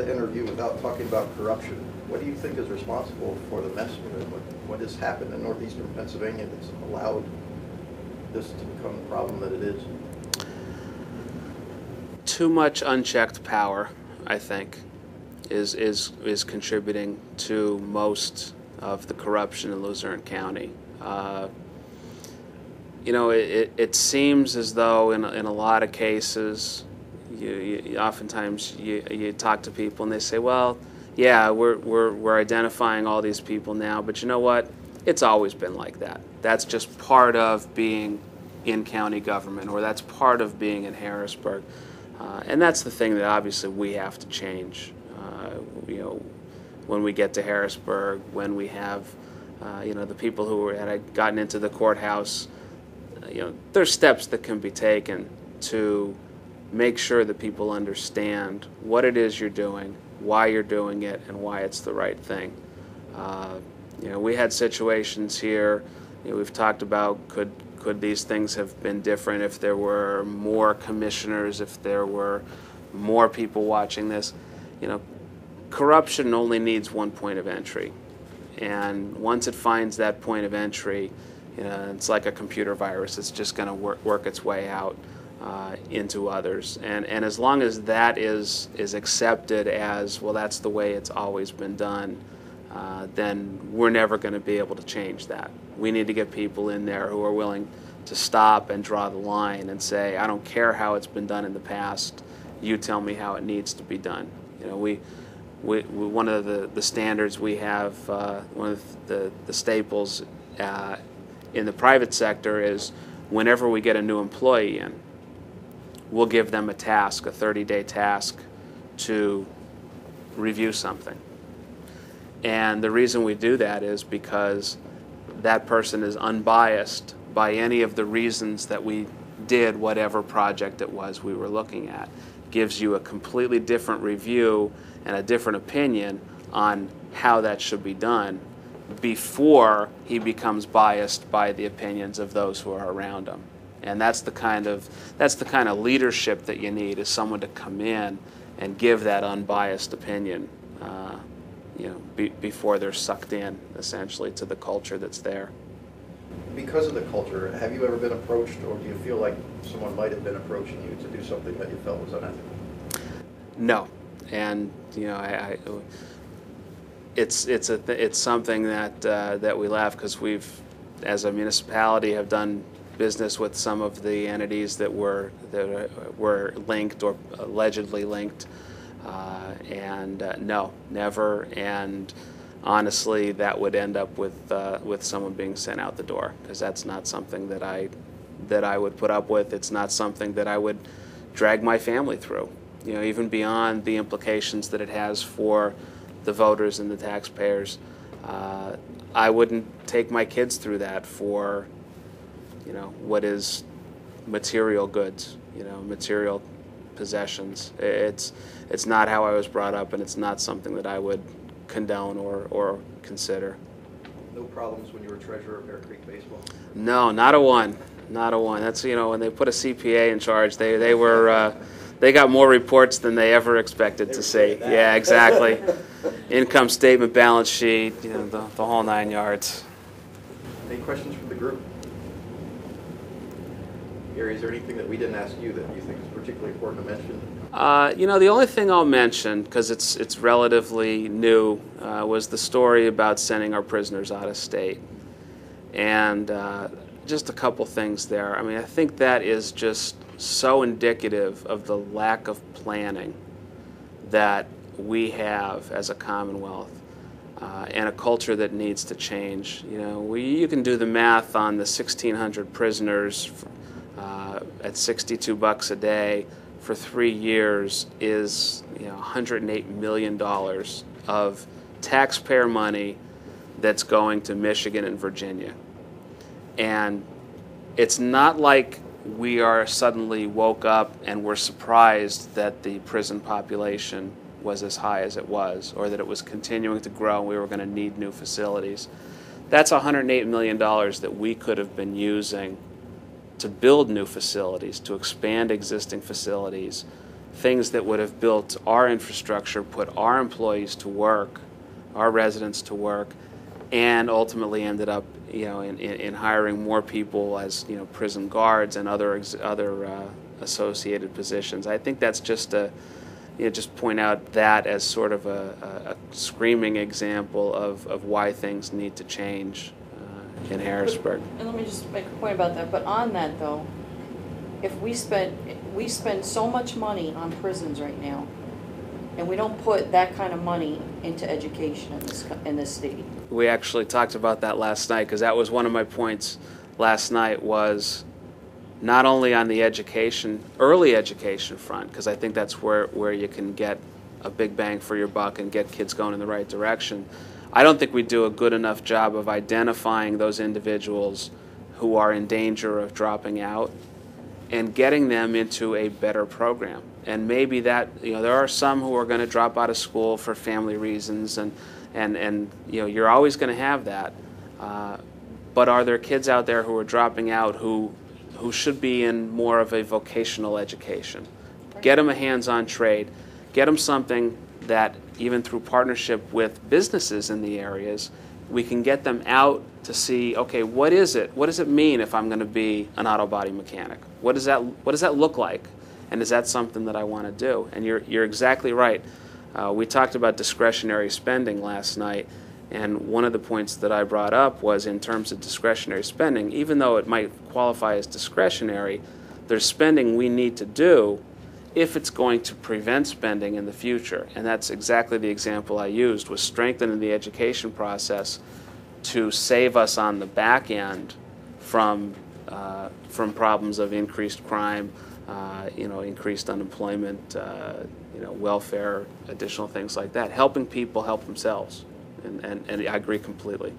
the interview without talking about corruption. What do you think is responsible for the mess with it? What has happened in northeastern Pennsylvania that's allowed this to become the problem that it is? Too much unchecked power, I think, is contributing to most of the corruption in Luzerne County. It seems as though in a lot of cases, oftentimes you talk to people and they say, well, yeah, we're identifying all these people now, but you know what? It's always been like that. That's just part of being in county government, or that's part of being in Harrisburg. And that's the thing that obviously we have to change. When we get to Harrisburg, when we have, the people who had gotten into the courthouse, there's steps that can be taken to make sure that people understand what it is you're doing, why you're doing it, and why it's the right thing. We had situations here. We've talked about could these things have been different if there were more commissioners, if there were more people watching this. Corruption only needs one point of entry, and once it finds that point of entry, it's like a computer virus. It's just going to work its way out into others, and as long as that is accepted as, well, that's the way it's always been done, then we're never going to be able to change that. We need to get people in there who are willing to stop and draw the line and say, I don't care how it's been done in the past, you tell me how it needs to be done. One of the standards we have, one of the staples in the private sector is whenever we get a new employee in, we'll give them a task, a 30-day task, to review something. And the reason we do that is because that person is unbiased by any of the reasons that we did whatever project it was we were looking at. Gives you a completely different review and a different opinion on how that should be done before he becomes biased by the opinions of those who are around him. And that's the kind of leadership that you need, is someone to come in and give that unbiased opinion, before they're sucked in, essentially, to the culture that's there. Because of the culture, have you ever been approached, or do you feel like someone might have been approaching you to do something that you felt was unethical? No, and it's something that we laugh, because we've, as a municipality, have done business with some of the entities that were linked or allegedly linked, and no, never. And honestly, that would end up with someone being sent out the door, because that's not something that I would put up with. It's not something that I would drag my family through. Even beyond the implications that it has for the voters and the taxpayers, I wouldn't take my kids through that for, what is material goods, material possessions. It's not how I was brought up, and it's not something that I would condone or consider. No problems when you were treasurer of Bear Creek Baseball? No, not a one. Not a one. That's, when they put a CPA in charge, they got more reports than they ever expected to see. Yeah, exactly. Income statement, balance sheet, the whole 9 yards. Any questions from the group? Gary, is there anything that we didn't ask you that you think is particularly important to mention? The only thing I'll mention, because it's relatively new, was the story about sending our prisoners out of state. And just a couple things there. I mean, I think that is just so indicative of the lack of planning that we have as a Commonwealth, and a culture that needs to change. You can do the math on the 1,600 prisoners at $62 a day for 3 years is $108 million of taxpayer money that's going to Michigan and Virginia. And it's not like we are suddenly woke up and were surprised that the prison population was as high as it was, or that it was continuing to grow and we were going to need new facilities. That's $108 million that we could have been using to build new facilities, to expand existing facilities, things that would have built our infrastructure, put our employees to work, our residents to work, and ultimately ended up, in hiring more people as, prison guards and other associated positions. I think that's just just point out that as sort of a screaming example of why things need to change in Harrisburg. And let me just make a point about that. But on that though, if we spend so much money on prisons right now, and we don't put that kind of money into education in this state. We actually talked about that last night, because that was one of my points last night, was not only on the early education front, because I think that's where you can get a big bang for your buck and get kids going in the right direction. I don't think we do a good enough job of identifying those individuals who are in danger of dropping out and getting them into a better program. And maybe that, there are some who are going to drop out of school for family reasons, and you're always going to have that. But are there kids out there who are dropping out who should be in more of a vocational education? Get them a hands-on trade. Get them something that, even through partnership with businesses in the areas, we can get them out to see, okay, what is it? What does it mean if I'm going to be an auto body mechanic? What does that look like? And is that something that I want to do? And you're exactly right. We talked about discretionary spending last night, and one of the points that I brought up was, in terms of discretionary spending, even though it might qualify as discretionary, there's spending we need to do if it's going to prevent spending in the future. And that's exactly the example I used, was strengthening the education process to save us on the back end from problems of increased crime, increased unemployment, welfare, additional things like that. Helping people help themselves. And I agree completely